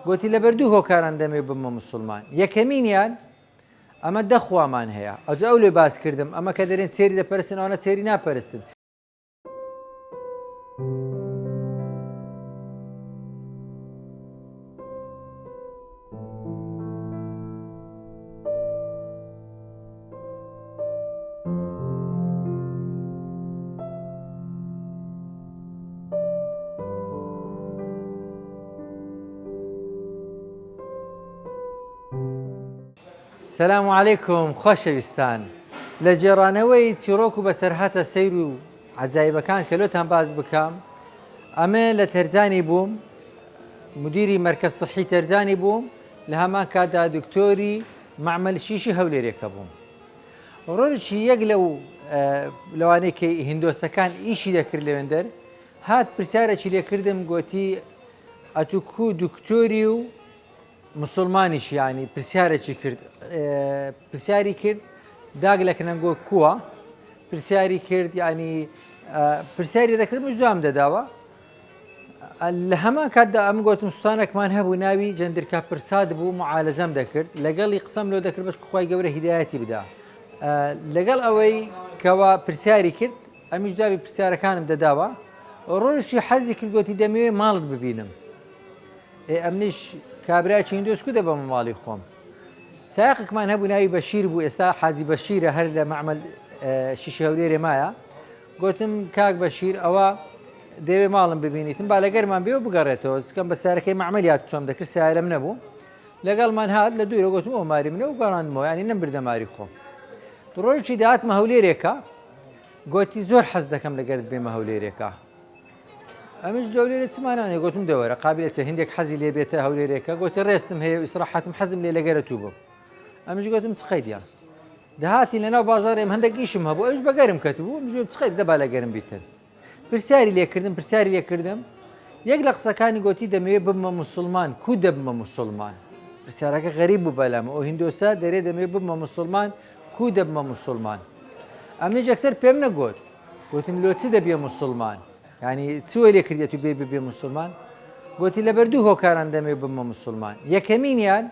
گوتی لە بەردوو هۆکاران دەمێ بمە مسلمان یەکەمینیان ئەمە دەخوامان هەیە ئەوجا ئەو لێ باس کردم ئەمە کە دەرێن چێری دەپەرستن ئەوانە چێری ناپەرستن سلام علیکم خۆشەویستان لە جێڕانەوەی چیرۆک و بەسەرهاتە سەیر و عەجایبەکان کە لۆتان باز بکەم ئەمە لە تەرجانی بووم مدیری مەرکەز سەحی تەرجانی بووم لە هەمان کاتدا دکتۆری مەعمەل شیشی هەولێرێکە بووم ڕۆژێکی یەک لەوانەیە کە هیندۆسەکان ئیشی دەکرد لەوێندەر هات پرسیارێکی لێکردم گوتی ئەتوکو دکتۆری و مسلمانیش یانی پرسیارێکی کرد پرسیاری کرد داگ لە کنەنگۆ کووە پرسیاری کرد ینی پرسیاری دەکردمش جوام دەداوە لە هەمان کاتدا ئەم گوتم سوستانێکمان هەبوو ناوی جەندرکە پرساد بوو معالەجەم دەکرد لەگەڵی قسەم لۆ دەکرد بەش خوای گەورە هیدایەتی بدا لەگەڵ ئەوەی کەوا پرسیاری کرد ئەمیش جوابی پرسیارەکانم دەداوە ڕۆژی حەزی کرد گوتی دەمەوێت ماڵت ببینم ئەمنیش کابراایکی هیندۆسکو دەبە ماڵی خۆم سایقێکمان هەبوو ناوی بەشیر بوو ئێستا حاجی بەشیرە هەر لە مەعمەل شیشی هەولێرێ مایە گوتم کاک بەشیر ئەوە دەوێ ماڵم ببینیتم با لەگەرمان بێ و بگەڕێتەوە چکەم بە سارەکەی مەعمەلیات چۆم دەکرد سیارەم نەبوو لەگەڵمان هات لە دوورە گوتم ئەو ماری منە و گەڕاندمەوە ینی نەمبردە ماری خۆم ڕۆژی داهاتمە هەولێرێکە گوتی زۆر حەز دەکەم لەگەرت بێمە هەولێرێکە ئەمش دەولێرە چمانانێ گوتم دەوەرە قابلێتە هندێک حەزی لێ بێتە هەولێرێکە گوتی ڕێستم هەیە و ئیسراحەتم حەزم لێ لەگەرە تو بوو ئەمش گوتم چقەیدیان دەهاتی لەناو بازاڕێم هەندێک ئیشم هەبوو ئەوش بەگەرم کەتبوو ئەمژ چقەیت دەبا لەگەرم بیتن پرسیاری لێکردم یەک لە قسەکانی گوتی دەمەوێت ببمە موسڵمان کو دەبمە موسڵمان پرسیارەکە غەریب بوو بەلامە ئەو هیندۆسا دەرێ دەمەوێت ببمە موسڵمان کو دەبمە موسڵمان ئەمنیش ئەکسەر پێم نەگوت گوتم لۆ چ دەبێ موسڵمان ینی چوە لێ کردێت و بێ ببێ موسڵمان گوتی لە بەردوو هۆکاران دەمێ بمە موسڵمان یەکەمینیان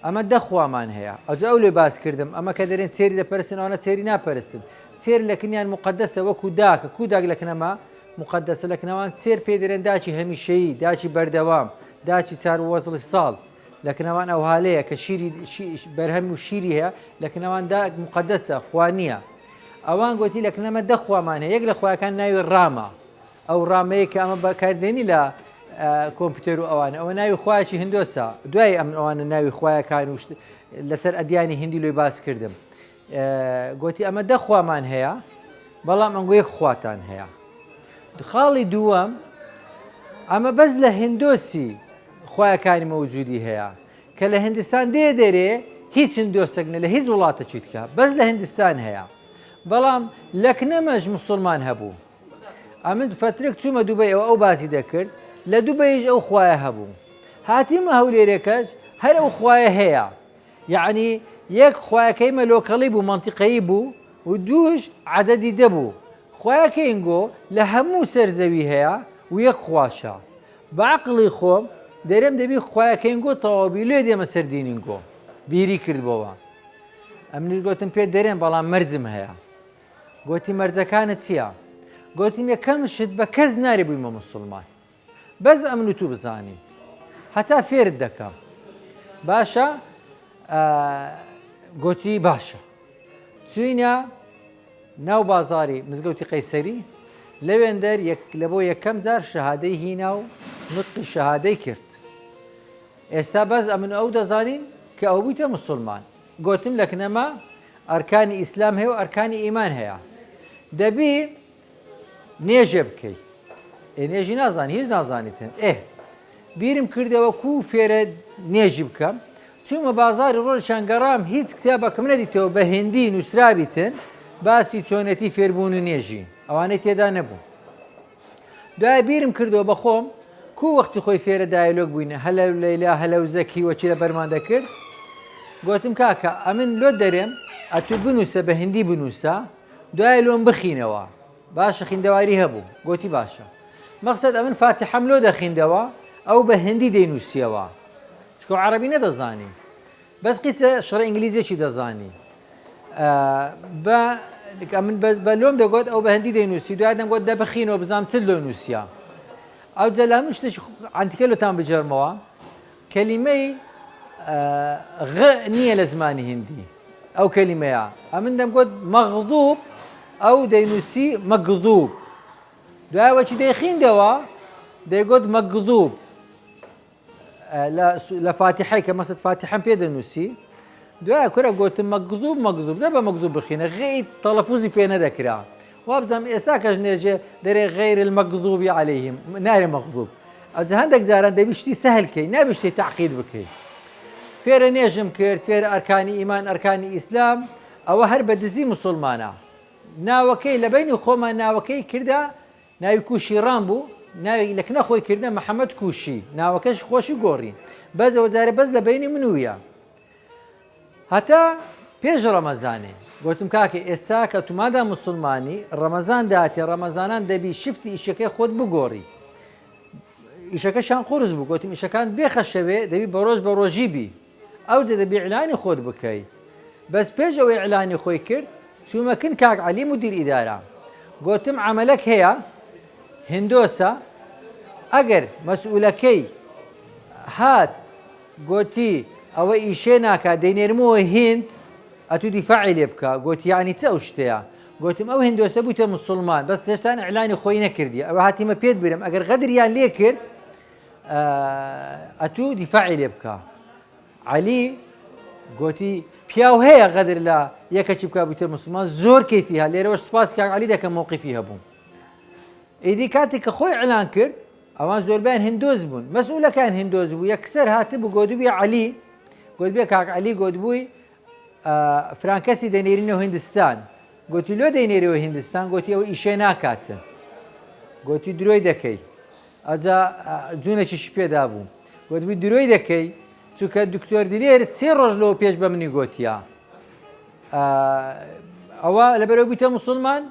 ئەمە دەخوامان هەیە ئەوجا ئەو لێ باس کردم ئەمە کە دەرێن چێری دەپەرستن ئەوانە چێری ناپەرستن چێر لە کنیان مقدسە وەکو داکە کو داگ لە کنەما مقدسە لە کنەوان چێر پێ دەرێن داچی هەمیشەیی داچی بەردەوام داچی چار وەزڵی ساڵ لە کنەوان ئەو هاالەیە کە شیری بەرهەم و شیری هەیە لە کنەوان داک مقدسە خوانیە ئەوان گوتی لە کنەمە دەخوامان هەیە یەک لە خۆیەکان ناوی ڕامە ئەو ڕامەیە کە ئەمە بەکاردێنی لە کۆمپیوتەر و ئەوانە ئەوە ناوی خوایەکی هندۆسە دوای ئەم ئەوانە ناوی خوایەکان و لەسەر ئەدیانی هندی لۆی باس کردم گوتی ئەمە دەخوامان هەیە بەڵام ئەنگۆیەک خواتان هەیە خاڵی دووەم ئەمە بەس لە هندۆسی خوایەکانی مەوجودی هەیە کە لە هندستان دێرێ هیچ هندۆسەکنە لە هیچ وڵاتە چیتکە بەس لە هندستان هەیە بەڵام لەکنەمەش موسڵمان هەبوو ئەمن فترێک چوومە دووبەی ئەو باسی دەکرد لە دووبەیش ئەو خوایە هەبوو هاتیمە هەولێرێکەش هەر ئەو خوایە هەیە یعنی یەک خوایەکەیمە لۆکەڵی بوو منتیقەیی بوو و دووش عەدەدی دەبوو خوایەکەینگۆ لە هەموو سەرزەوی هەیە و یەک خواشە بەعقڵی خۆم دەرێم دەبی خوایەکەینگۆ تەواوی لێ دێمە سەر دینینگۆ بیری کردبەوە ئەمنیش گوتم پێ دەرێن بەڵام مەرجم هەیە گوتی مەرجەکانت چییە گوتیم یەکەم شت بە کەس نارێ بوویمە موسڵمان بەس ئەمن و تو بزانی هەتا فێرت دەکەم باشە گوتی باشە چوینە ناو بازاری مزگەوتی قەیسەری لەوێندەر لە بۆ یەکەم جار شەهادەی هینا و نوتقی شەهادەی کرد ئێستا بەس ئەمن ئەو دەزانین کە ئەو بوویتە موسڵمان گوتم لە کنەما ئەرکانی ئیسلام هەیە و ئەرکانی ئیمان هەیە دەبی نێژە بکەیت نێژی نازانی هیچ نازانیتن بیرم کردەوە کو فێرە نێژی بکەم چوومە بازاری ڕۆژیان گەڕام هیچ کتابەکەم نەدیتەوە بە هیندی نووسراویتن باسی چۆنەتی فێربوون و نێژی ئەوانەی تێدا نەبوو دوای بیرم کردەوە بە خۆم کو وەختی خۆی فێرە دایلۆگ بووینە هەلە لەیلا هەلە و زەکی وەچی لە بەرمان دەکرد گوتم کاکە ئەمن لۆ دەرێم ئەتو بنووسە بە هیندی بنووسە دوای لۆم بخینەوە باشە خوێندەواری هەبوو گوتی باشە مەقسەد ئەمن فاتحەم لۆ دەخیندەوە ئەو بە هەندی دەینووسیەوە چکۆ عەرەبی نەدەزانی بەس قیچە شڕە ئینگلیزیەکی دەزانی من بە لۆم دەگوت ئەو بە هەندی دەینووسی دوای دەمگوت دەبخینەوە بزانم چ لۆ نووسە ئەو جەلا من شتێکی عەنتیکە لۆتان بجێڕمەوە کەلیمەی غ نییە لە زمانی هیندی ئەو کەلیمەیە ئەمن دەمگوت مەغضوب ئەو دەینووسی مەگضوب دوایەوەچی دەیخیندەوە دەیگوت مەگضوب لە فاتحەی کە مەسەد فاتحەم پێ دەنووسی دوایە کورە گوتم مەگضوب مەگضوب نە بە مەگضوب بخینە غەی تەڵەفوزی پێ نەدەکرا وا بزانم ئێستا کەش نێژێ دەرێ غەیر المەگضوبی عەلەیهیم نارێ مەغضوب ئەجا هەندێک جاران دەبی شتی سەهلکەی نابی شتێ تەعقید بکەی فێرە نێژم کرد فێرە ئەرکانی ئیمان ئەرکانی ئیسلام ئەوە هەر بە دزی موسڵمانە ناوەکەی لە بینی خۆمان ناوەکەی کردا ناوی کوشیڕان بوو ناوی لە کنە خۆی کردە محەممەد کوشی ناوەکەش خۆشی گۆڕی بەزەوە جارە بەس لە بینی منویە هەتا پێش ڕەمەزانێ گوتم کاکە ئێستا کە تومادا موسڵمانی ڕەمەزان دااتێ ڕەمەزانان دەبی شفتی ئیشەکەی خۆت بگۆڕی ئیشەکەشان قورس بوو گوتم ئیشەکان بێخەشەوێ دەبی بە ڕۆژ بە ڕۆژی بی ئەوجە دەبی ئیعلانی خۆت بکەی بەس پێش ئەوەی ئیعلانی خۆی کرد چوومەکن کاک عەلی مدیر ئیدارە گوتم عەمەلەک هەیە هندۆسە ئەگەر مەسئولەکەی هات گوتی ئەوە ئیشێ ناکات دەینێرمەوە هیند ئەتو دیفاعی لێ بکە گوتی یعنی چ ئەو شتەیە گوتم ئەو هندۆسە بوویتە موسڵمان بەس هێشتا ئیعلانی خۆی نەکردی ئەوە هاتیمە پێت برم ئەگەر غەدریان لێ کرد ئەتو دیفاعی لێ بکە عەلی گوتی پیاو هەیە غەدر لە یەکەکی بکە بوویتە موسڵمان زۆر کەیفی هەیە لێرەوە سوپاس کاک عەلی دەکەم مووقیفی هەبووم ئیدی کاتێک کە خۆی ئیعلان کرد ئەوان زۆربیان هندۆز بوون مەسئولەکان هندۆز بوو یەکسەر هاتبوو گۆدبووی عەلی گوتبێ کاک عەلی گوتبووی فرانکەسی دەنێرینەوە هیندستان گوتی لۆ دەینێرەوە هیندستان گوتی ئەوە ئیشێ ناکاتە گوتی درۆی دەکەی ئەجا جوونێکیشی پێدا بوو گوتبووی درۆی دەکەی چونکە دکتۆر دلێر 3 ڕۆژ لەوە پێش بە منی گوتیە ئەوە لەبەرەوە بوویتە موسڵمان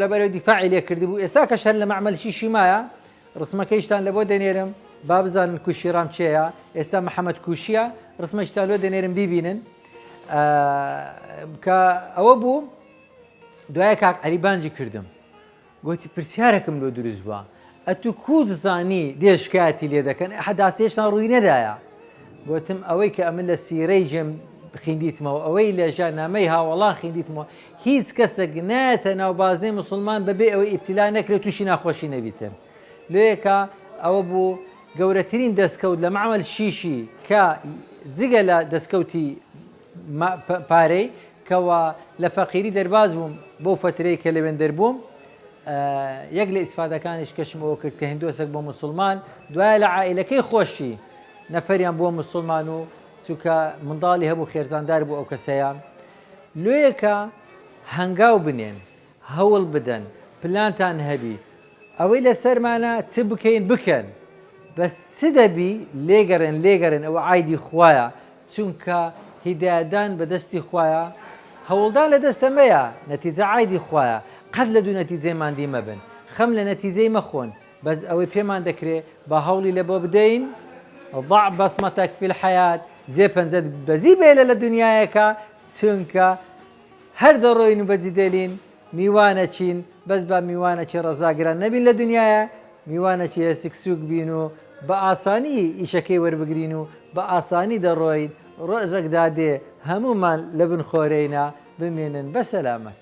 لەبەرەوە دیفاعی لێ کردی بوو ئێستا کە شەر لە مەعمەلشی شیمایە ڕسمەکەیشتان لە بۆ دەنێرم با بزانن کوشیڕام چێیە ئێستا محەممەد کوشیە ڕسمەشتان لۆ دەنێرم بیبینن کە ئەوە بوو دوایە کاک عەلی بانجی کردم گوتی پرسیارێکم لۆ دروست بووە ئەتو کووت زانی دێشکاتی لێ دەکەن حەداسێشتان ڕووی نەدایە گوتم ئەوەی کە ئەمن لە سیرەی ژێم خیندیتمەوە ئەوەی لە ژانامەی هاوڵان خیندیتمەوە هیچ کەسێک نایەتە ناو بازنەی موسڵمان بەبێ ئەوەی ئیبتیلا نەکرێت تووشی ناخۆشی نەبیتن لێکە ئەوە بوو گەورەترین دەستکەوت لە مەعمەل شیشی کە جگە لە دەستکەوتی پارەی کەوە لە فەقیری دەرباز بووم بۆ فترەی کە لەوێن دەربووم یەک لە ئیسفادەکانیش کەشمەوە کرد کە هندۆسێک بۆ موسڵمان دوایە لە عائیلەکەی خۆشی نەفەریان بۆ موسڵمان و چونکە منداڵی هەبوو خێرزاندار بوو ئەو کەسەیان لێیەکە هەنگاو بنێن هەوڵ بدەن پلانتان هەبی ئەوەی لە سەرمانە چ بکەین بکەن بەس چ دەبی لێگەڕن ئەوە عایدی خوایە چونکە هیدایەتدان بە دەستی خوایە هەوڵدان لە دەستەمەیە نەتیجە عایدی خوایە قەت لە دوو نەتیجەی مادی مەبن خەم لە نەتیجەی مەخۆن بەس ئەوەی پێمان دەکرێت بە هەوڵی لە بۆ بدەین ضع بەسمەتەک فی الحەیات جێ پەنجەت بەزی بێلە لە دنیایەکە چونکە هەر دەڕۆین و بەجی دێلین میوانە چین بەس بە میوانەکی ڕەزاگران نەبین لە دنیاە میوانەکی هەسکسوک بین و بە ئاسانی ئیشەکەی وەربگرین و بە ئاسانی دەڕۆین ڕۆژێک دادێ هەمومان لە بن خۆرەینا بمێنن بە سەلامەت